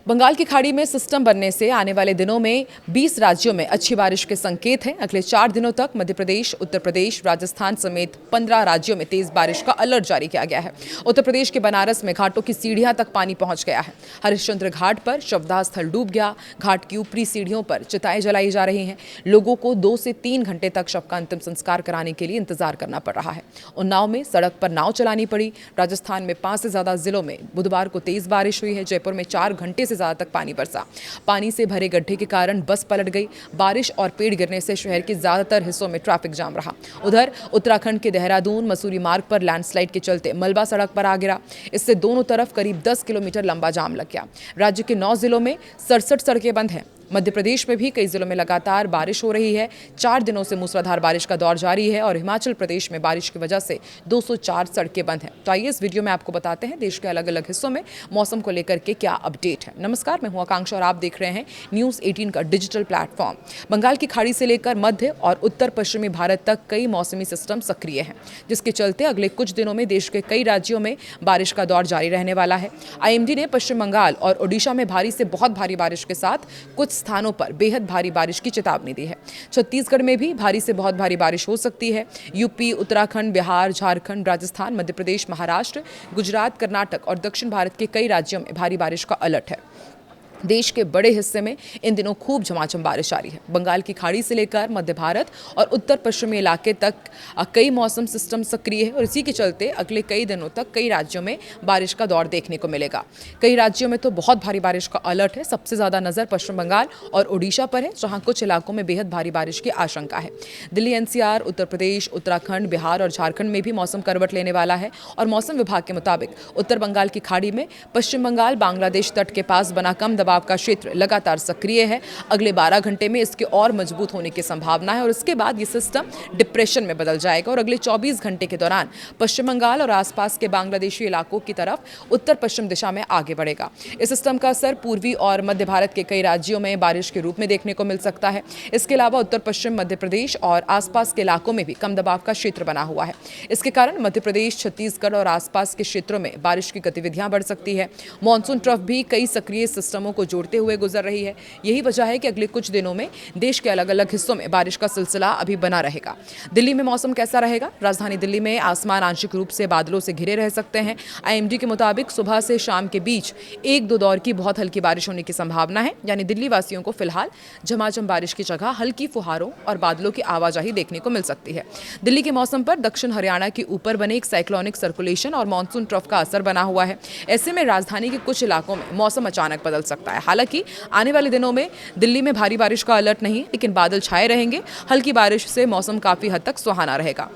बंगाल की खाड़ी में सिस्टम बनने से आने वाले दिनों में 20 राज्यों में अच्छी बारिश के संकेत हैं। अगले 4 दिनों तक मध्य प्रदेश, उत्तर प्रदेश, राजस्थान समेत 15 राज्यों में तेज बारिश का अलर्ट जारी किया गया है। उत्तर प्रदेश के बनारस में घाटों की सीढ़ियां तक पानी पहुंच गया है। हरिश्चंद्र घाट पर शवदाह स्थल डूब गया। घाट की ऊपरी सीढ़ियों पर चिताएं जलाई जा रही हैं। लोगों को 2 से 3 घंटे तक शव का अंतिम संस्कार कराने के लिए इंतजार करना पड़ रहा है। उन्नाव में सड़क पर नाव चलानी पड़ी। राजस्थान में 5 से ज्यादा जिलों में बुधवार को तेज बारिश हुई है। जयपुर में 4 घंटे से ज्यादा तक पानी बरसा। पानी से भरे गड्ढे के कारण बस पलट गई। बारिश और पेड़ गिरने से शहर के ज्यादातर हिस्सों में ट्रैफिक जाम रहा। उधर उत्तराखंड के देहरादून मसूरी मार्ग पर लैंडस्लाइड के चलते मलबा सड़क पर आ गिरा। इससे दोनों तरफ करीब 10 किलोमीटर लंबा जाम लग गया। राज्य के 9 जिलों में 67 सड़कें बंद हैं। मध्य प्रदेश में भी कई जिलों में लगातार बारिश हो रही है। 4 दिनों से मूसलाधार बारिश का दौर जारी है और हिमाचल प्रदेश में बारिश की वजह से 204 सड़कें बंद हैं। तो आइए इस वीडियो में आपको बताते हैं देश के अलग अलग हिस्सों में मौसम को लेकर के क्या अपडेट है। नमस्कार, मैं हूं आकांक्षा और आप देख रहे हैं न्यूज़ 18 का डिजिटल प्लेटफॉर्म। बंगाल की खाड़ी से लेकर मध्य और उत्तर पश्चिमी भारत तक कई मौसमी सिस्टम सक्रिय हैं, जिसके चलते अगले कुछ दिनों में देश के कई राज्यों में बारिश का दौर जारी रहने वाला है। IMD ने पश्चिम बंगाल और ओडिशा में भारी से बहुत भारी बारिश के साथ कुछ स्थानों पर बेहद भारी बारिश की चेतावनी दी है। छत्तीसगढ़ में भी भारी से बहुत भारी बारिश हो सकती है। यूपी, उत्तराखंड, बिहार, झारखंड, राजस्थान, मध्य प्रदेश, महाराष्ट्र, गुजरात, कर्नाटक और दक्षिण भारत के कई राज्यों में भारी बारिश का अलर्ट है। देश के बड़े हिस्से में इन दिनों खूब झमाझम बारिश जारी है। बंगाल की खाड़ी से लेकर मध्य भारत और उत्तर पश्चिमी इलाके तक कई मौसम सिस्टम सक्रिय है और इसी के चलते अगले कई दिनों तक कई राज्यों में बारिश का दौर देखने को मिलेगा। कई राज्यों में तो बहुत भारी बारिश का अलर्ट है। सबसे ज्यादा नजर पश्चिम बंगाल और ओडिशा पर है, जहां कुछ इलाकों में बेहद भारी बारिश की आशंका है। दिल्ली, NCR, उत्तर प्रदेश, उत्तराखंड, बिहार और झारखंड में भी मौसम करवट लेने वाला है और मौसम विभाग के मुताबिक उत्तर बंगाल की खाड़ी में पश्चिम बंगाल बांग्लादेश तट के पास बना कम दबाव का क्षेत्र लगातार सक्रिय है। अगले 12 घंटे में इसके और मजबूत होने की संभावना है और इसके बाद ये सिस्टम डिप्रेशन में बदल जाएगा और अगले 24 घंटे के दौरान पश्चिम बंगाल और आसपास के बांग्लादेशी इलाकों की तरफ उत्तर पश्चिम दिशा में आगे बढ़ेगा। इस सिस्टम का असर पूर्वी और मध्य भारत के कई राज्यों में बारिश के रूप में देखने को मिल सकता है। इसके अलावा उत्तर पश्चिम मध्य प्रदेश और आसपास के इलाकों में भी कम दबाव का क्षेत्र बना हुआ है। इसके कारण मध्य प्रदेश, छत्तीसगढ़ और आसपास के क्षेत्रों में बारिश की गतिविधियां बढ़ सकती है। मानसून ट्रफ भी कई सक्रिय सिस्टमों को जोड़ते हुए गुजर रही है। यही वजह है कि अगले कुछ दिनों में देश के अलग अलग हिस्सों में बारिश का सिलसिला अभी बना रहेगा। दिल्ली में मौसम कैसा रहेगा? राजधानी दिल्ली में आसमान आंशिक रूप से बादलों से घिरे रह सकते हैं। IMD के मुताबिक सुबह से शाम के बीच 1-2 दौर की बहुत हल्की बारिश होने की संभावना है। यानी दिल्ली वासियों को फिलहाल झमाझम बारिश की जगह हल्की फुहारों और बादलों की आवाजाही देखने को मिल सकती है। दिल्ली के मौसम पर दक्षिण हरियाणा के ऊपर बने एक साइक्लोनिक सर्कुलेशन और मानसून ट्रफ का असर बना हुआ है। ऐसे में राजधानी के कुछ इलाकों में मौसम अचानक बदल सकता है। हालांकि आने वाले दिनों में दिल्ली में भारी बारिश का अलर्ट नहीं, लेकिन बादल छाए रहेंगे। हल्की बारिश से मौसम काफी हद तक सुहाना रहेगा,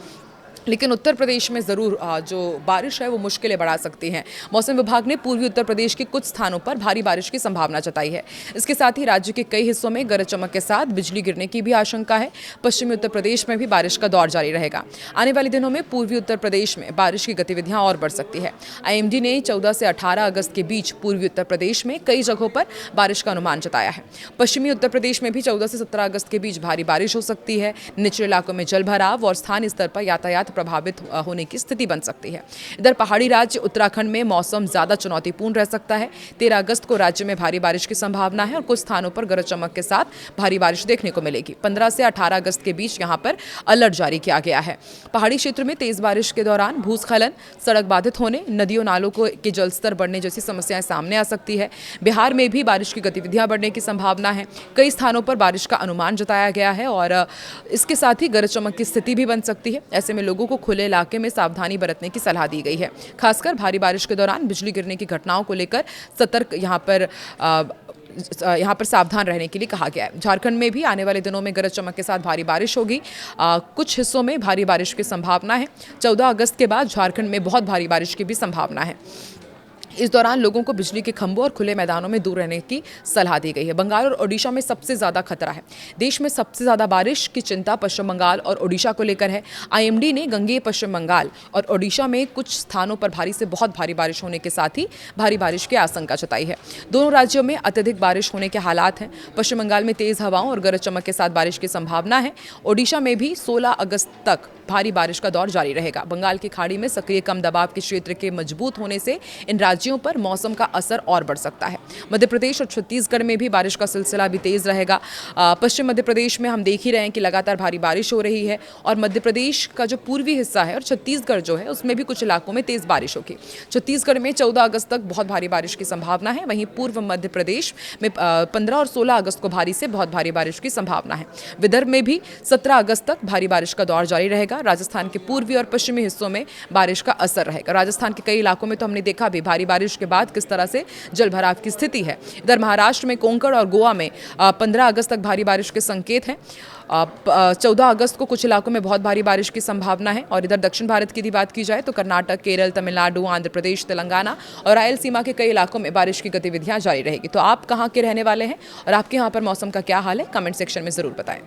लेकिन उत्तर प्रदेश में ज़रूर जो बारिश है वो मुश्किलें बढ़ा सकती हैं। मौसम विभाग ने पूर्वी उत्तर प्रदेश के कुछ स्थानों पर भारी बारिश की संभावना जताई है। इसके साथ ही राज्य के कई हिस्सों में गरज चमक के साथ बिजली गिरने की भी आशंका है। पश्चिमी उत्तर प्रदेश में भी बारिश का दौर जारी रहेगा। आने वाले दिनों में पूर्वी उत्तर प्रदेश में बारिश की गतिविधियां और बढ़ सकती है। IMD ने 14 से 18 अगस्त के बीच पूर्वी उत्तर प्रदेश में कई जगहों पर बारिश का अनुमान जताया है। पश्चिमी उत्तर प्रदेश में भी 14 से 17 अगस्त के बीच भारी बारिश हो सकती है। निचले इलाकों में जलभराव और स्थानीय स्तर पर यातायात प्रभावित होने की स्थिति बन सकती है। इधर पहाड़ी राज्य उत्तराखंड में मौसम ज्यादा चुनौतीपूर्ण रह सकता है। 13 अगस्त को राज्य में भारी बारिश की संभावना है और कुछ स्थानों पर गरज चमक के साथ भारी बारिश देखने को मिलेगी। 15 से 18 अगस्त के बीच यहां पर अलर्ट जारी किया गया है। पहाड़ी क्षेत्र में तेज बारिश के दौरान भूस्खलन, सड़क बाधित होने, नदियों नालों के जलस्तर बढ़ने जैसी समस्याएं सामने आ सकती है। बिहार में भी बारिश की गतिविधियां बढ़ने की संभावना है। कई स्थानों पर बारिश का अनुमान जताया गया है और इसके साथ ही गरज चमक की स्थिति भी बन सकती है। ऐसे में लोगों को खुले इलाके में सावधानी बरतने की सलाह दी गई है। खासकर भारी बारिश के दौरान बिजली गिरने की घटनाओं को लेकर सतर्क यहाँ पर सावधान रहने के लिए कहा गया है। झारखंड में भी आने वाले दिनों में गरज चमक के साथ भारी बारिश होगी। कुछ हिस्सों में भारी बारिश की संभावना है। 14 अगस्त के बाद झारखंड में बहुत भारी बारिश की भी संभावना है। इस दौरान लोगों को बिजली के खंभों और खुले मैदानों में दूर रहने की सलाह दी गई है। बंगाल और ओडिशा में सबसे ज्यादा खतरा है। देश में सबसे ज्यादा बारिश की चिंता पश्चिम बंगाल और ओडिशा को लेकर है। IMD ने गंगेय पश्चिम बंगाल और ओडिशा में कुछ स्थानों पर भारी से बहुत भारी बारिश होने के साथ ही भारी बारिश की आशंका जताई है। दोनों राज्यों में अत्यधिक बारिश होने के हालात हैं। पश्चिम बंगाल में तेज हवाओं और गरज चमक के साथ बारिश की संभावना है। ओडिशा में भी 16 अगस्त तक भारी बारिश का दौर जारी रहेगा। बंगाल की खाड़ी में सक्रिय कम दबाव के क्षेत्र के मजबूत होने से इन राज्यों राज्यों पर मौसम का असर और बढ़ सकता है। मध्य प्रदेश और छत्तीसगढ़ में भी बारिश का सिलसिला भी तेज रहेगा। पश्चिम मध्य प्रदेश में हम देख ही रहे हैं कि लगातार भारी बारिश हो रही है और मध्य प्रदेश का जो पूर्वी हिस्सा है और छत्तीसगढ़ जो है उसमें भी कुछ इलाकों में तेज बारिश होगी। छत्तीसगढ़ में 14 अगस्त तक बहुत भारी बारिश की संभावना है। वहीं पूर्व मध्य प्रदेश में 15 और 16 अगस्त को भारी से बहुत भारी बारिश की संभावना है। विदर्भ में भी 17 अगस्त तक भारी बारिश का दौर जारी रहेगा। राजस्थान के पूर्वी और पश्चिमी हिस्सों में बारिश का असर रहेगा। राजस्थान के कई इलाकों में तो हमने देखा भी भारी बारिश के बाद किस तरह से जलभराव की स्थिति है। इधर महाराष्ट्र में कोंकण और गोवा में 15 अगस्त तक भारी बारिश के संकेत हैं। 14 अगस्त को कुछ इलाकों में बहुत भारी बारिश की संभावना है। और इधर दक्षिण भारत की यदि बात की जाए तो कर्नाटक, केरल, तमिलनाडु, आंध्र प्रदेश, तेलंगाना और रायल सीमा के कई इलाकों में बारिश की गतिविधियां जारी रहेगी। तो आप कहां के रहने वाले हैं और आपके यहां पर मौसम का क्या हाल है, कमेंट सेक्शन में जरूर बताएं।